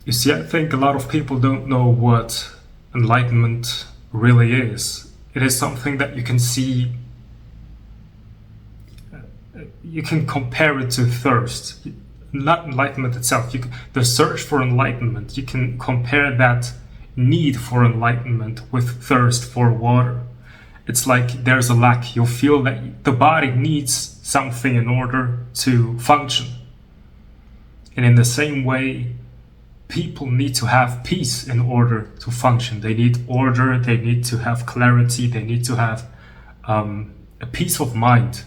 You see, I think a lot of people don't know what enlightenment really is. It is something that you can see, you can compare it to thirst. Not enlightenment itself, the search for enlightenment, you can compare that need for enlightenment with thirst for water. It's like there's a lack. You'll feel that the body needs something in order to function. And in the same way, people need to have peace in order to function. They need order, they need to have clarity, they need to have a peace of mind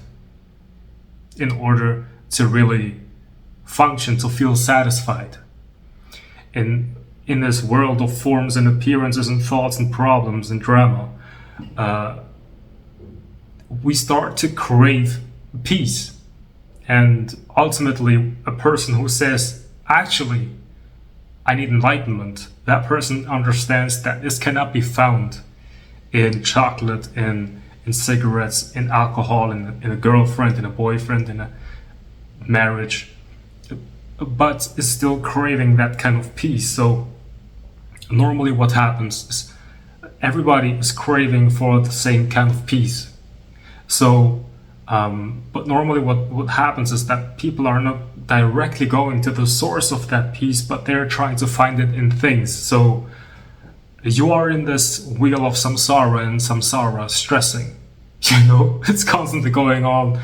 in order to really function, to feel satisfied. In this world of forms and appearances and thoughts and problems and drama, we start to crave peace. And ultimately, a person who says, actually, I need enlightenment, that person understands that this cannot be found in chocolate, in cigarettes, in alcohol, in a girlfriend, in a boyfriend, in a marriage, but is still craving that kind of peace. So normally what happens is everybody is craving for the same kind of peace. So, but normally what happens is that people are not directly going to the source of that peace, but they're trying to find it in things. So you are in this wheel of samsara, and samsara stressing. It's constantly going on,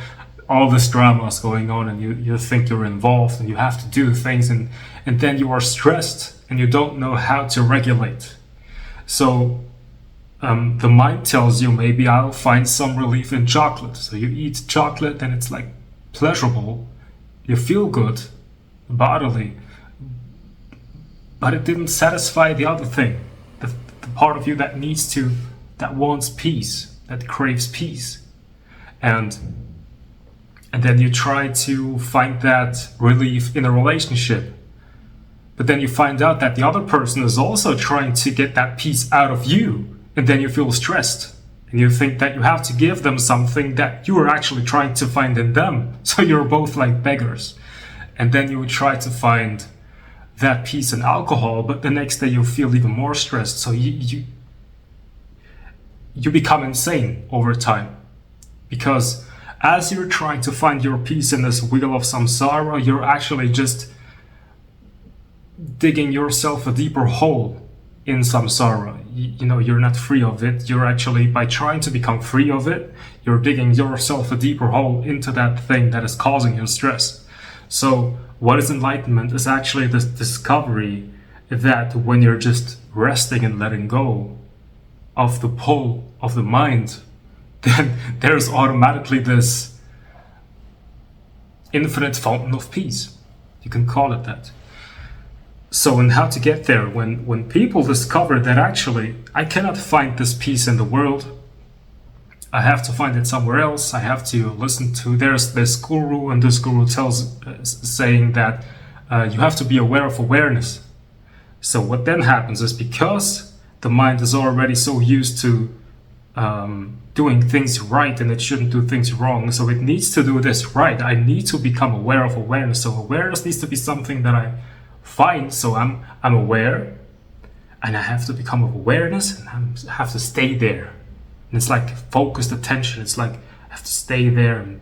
all this drama is going on, and you think you're involved and you have to do things, and then you are stressed and you don't know how to regulate. So the mind tells you, maybe I'll find some relief in chocolate. So you eat chocolate and it's like pleasurable. You feel good bodily, but it didn't satisfy the other thing, the part of you that wants peace, that craves peace. And then you try to find that relief in a relationship. But then you find out that the other person is also trying to get that peace out of you. And then you feel stressed. And you think that you have to give them something that you are actually trying to find in them. So you're both like beggars. And then you try to find that peace in alcohol, but the next day you feel even more stressed. So you become insane over time. Because as you're trying to find your peace in this wheel of samsara, you're actually just digging yourself a deeper hole in samsara. You're not free of it. You're actually, by trying to become free of it, you're digging yourself a deeper hole into that thing that is causing you stress. So what is enlightenment is actually this discovery that when you're just resting and letting go of the pull of the mind, then there's automatically this infinite fountain of peace. You can call it that. So, and how to get there, when people discover that actually I cannot find this peace in the world, I have to find it somewhere else, I have to listen to, there's this guru, and this guru saying that you have to be aware of awareness. So what then happens is, because the mind is already so used to doing things right, and it shouldn't do things wrong, so it needs to do this right. I need to become aware of awareness. So awareness needs to be something that I find. So I'm aware, and I have to become awareness, and I have to stay there. And it's like focused attention. It's like I have to stay there and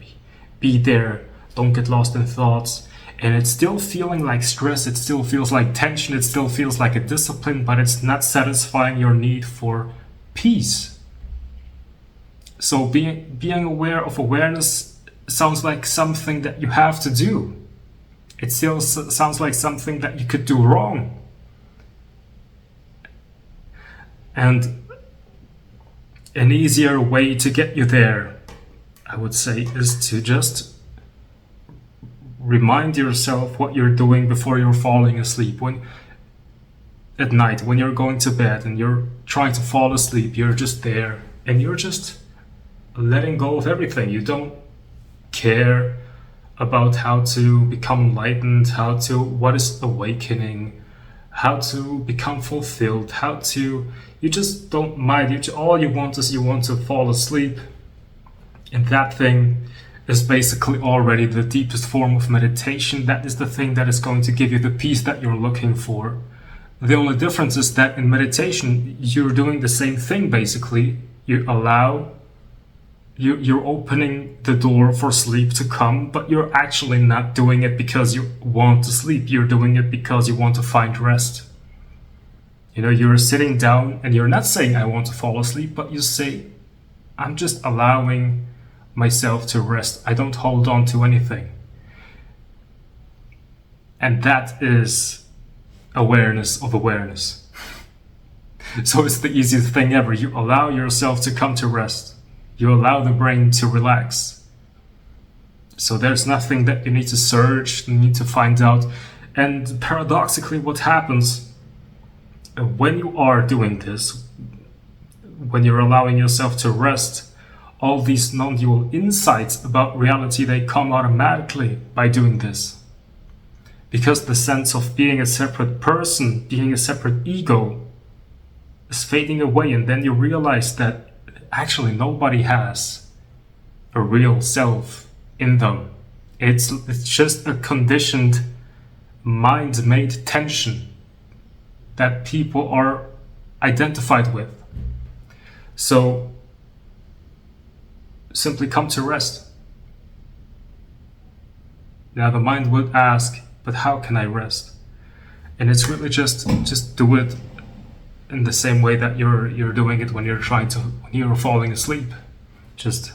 be there. Don't get lost in thoughts. And it's still feeling like stress. It still feels like tension. It still feels like a discipline, but it's not satisfying your need for peace. So being aware of awareness sounds like something that you have to do. It still sounds like something that you could do wrong. And an easier way to get you there, I would say, is to just remind yourself what you're doing before you're falling asleep. At night, when you're going to bed and you're trying to fall asleep, you're just there and you're just letting go of everything. You don't care about how to become enlightened, what is awakening, how to become fulfilled, you just don't mind. All you want is you want to fall asleep. And that thing is basically already the deepest form of meditation. That is the thing that is going to give you the peace that you're looking for. The only difference is that in meditation, you're doing the same thing basically. You're opening the door for sleep to come, but you're actually not doing it because you want to sleep. You're doing it because you want to find rest. You know, you're sitting down and you're not saying, I want to fall asleep, but you say, I'm just allowing myself to rest. I don't hold on to anything. And that is awareness of awareness. So it's the easiest thing ever. You allow yourself to come to rest. You allow the brain to relax. So there's nothing that you need to search, you need to find out. And paradoxically, what happens when you are doing this, when you're allowing yourself to rest, all these non-dual insights about reality, they come automatically by doing this. Because the sense of being a separate person, being a separate ego, is fading away, and then you realize that actually nobody has a real self in them. It's just a conditioned, mind-made tension that people are identified with. So simply come to rest. Now the mind would ask, but how can I rest? And it's really just do it in the same way that you're doing it when you're falling asleep. Just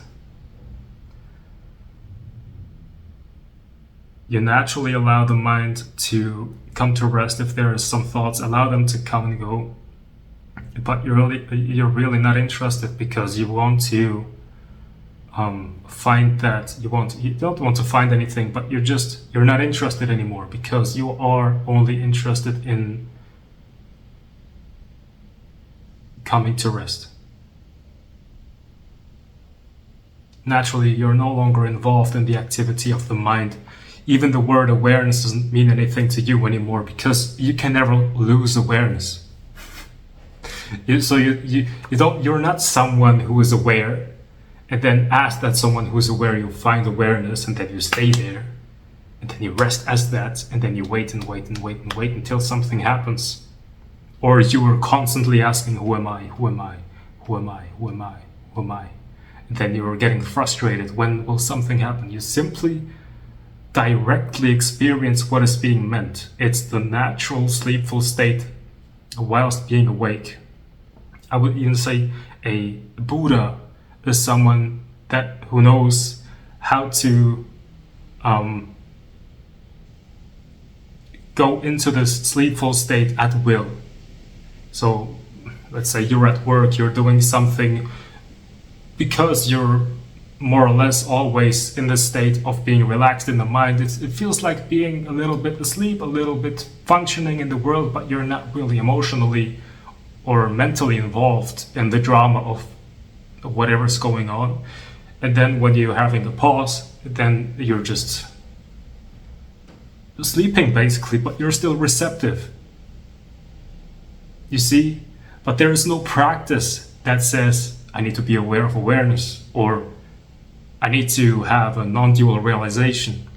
you naturally allow the mind to come to rest. If there are some thoughts, allow them to come and go. But you're really not interested because you want to find that you don't want to find anything, but you're not interested anymore because you are only interested in coming to rest. Naturally, you're no longer involved in the activity of the mind. Even the word awareness doesn't mean anything to you anymore because you can never lose awareness. You're not someone who is aware and then ask that someone who is aware, you find awareness and then you stay there and then you rest as that and then you wait and wait and wait and wait until something happens. Or you are constantly asking, who am I, who am I, who am I, who am I, who am I? And then you're getting frustrated. When will something happen? You simply directly experience what is being meant. It's the natural sleepful state whilst being awake. I would even say a Buddha is someone who knows how to go into this sleepful state at will. So let's say you're at work, you're doing something because you're more or less always in the state of being relaxed in the mind. It feels like being a little bit asleep, a little bit functioning in the world, but you're not really emotionally or mentally involved in the drama of whatever's going on. And then when you're having a pause, then you're just sleeping basically, but you're still receptive. You see? But there is no practice that says, I need to be aware of awareness, or I need to have a non-dual realization.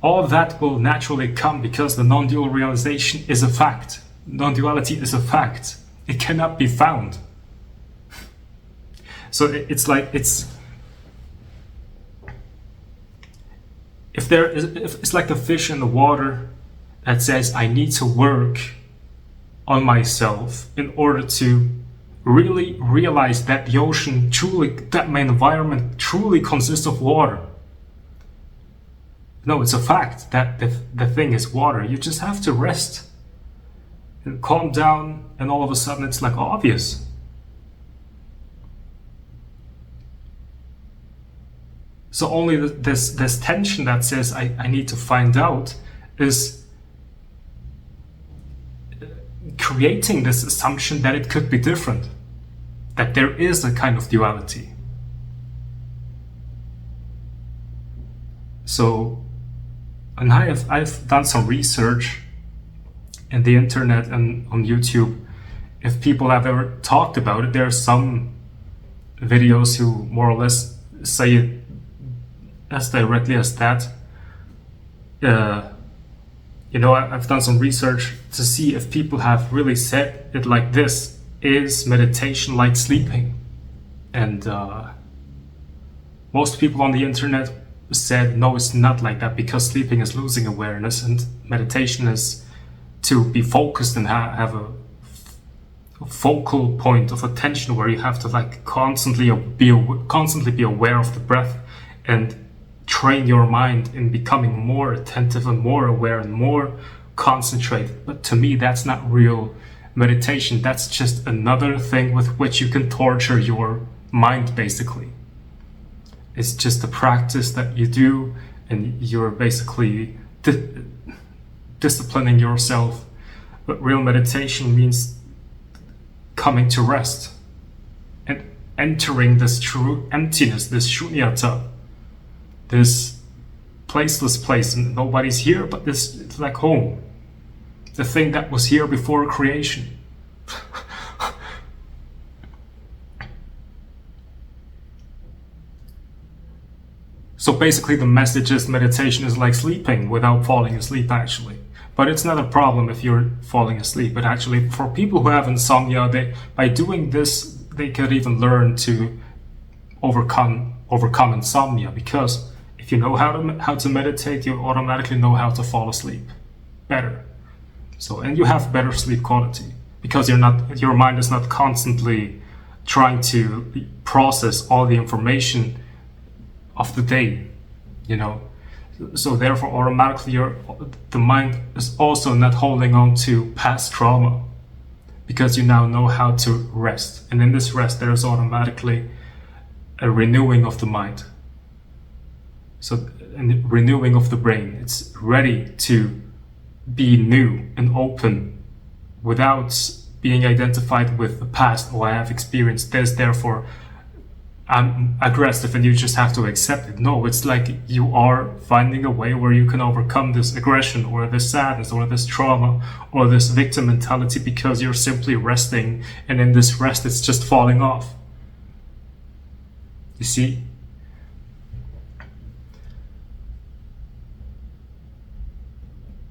All of that will naturally come because the non-dual realization is a fact. Non-duality is a fact. It cannot be found. So it's like it's like the fish in the water that says, I need to work on myself in order to really realize that the ocean truly, that my environment truly consists of water. No, it's a fact that the thing is water. You just have to rest and calm down, and all of a sudden it's like obvious. So only this tension that says I need to find out is creating this assumption that it could be different, that there is a kind of duality. So, and I've done some research in the internet and on YouTube. If people have ever talked about it, there are some videos who more or less say it as directly as that. You know, I've done some research to see if people have really said it like this: is meditation like sleeping? And most people on the internet said no, it's not like that, because sleeping is losing awareness and meditation is to be focused and have a focal point of attention where you have to like constantly be aware of the breath and train your mind in becoming more attentive and more aware and more concentrated. But to me, that's not real meditation. That's just another thing with which you can torture your mind, basically. It's just a practice that you do, and you're basically disciplining yourself. But real meditation means coming to rest and entering this true emptiness, this shunyata, this placeless place, and nobody's here, but this, it's like home, the thing that was here before creation. So basically the message is meditation is like sleeping without falling asleep, actually. But it's not a problem if you're falling asleep. But actually, for people who have insomnia, by doing this, they could even learn to overcome insomnia, because if you know how to meditate, you automatically know how to fall asleep better. So, and you have better sleep quality, because your mind is not constantly trying to process all the information of the day, you know. So therefore, automatically, the mind is also not holding on to past trauma, because you now know how to rest. And in this rest, there is automatically a renewing of the mind. So, a renewing of the brain. It's ready to be new and open without being identified with the past. Oh, I have experienced this, therefore I'm aggressive, and you just have to accept it. No, it's like you are finding a way where you can overcome this aggression or this sadness or this trauma or this victim mentality, because you're simply resting, and in this rest it's just falling off. You see?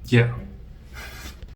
Yeah.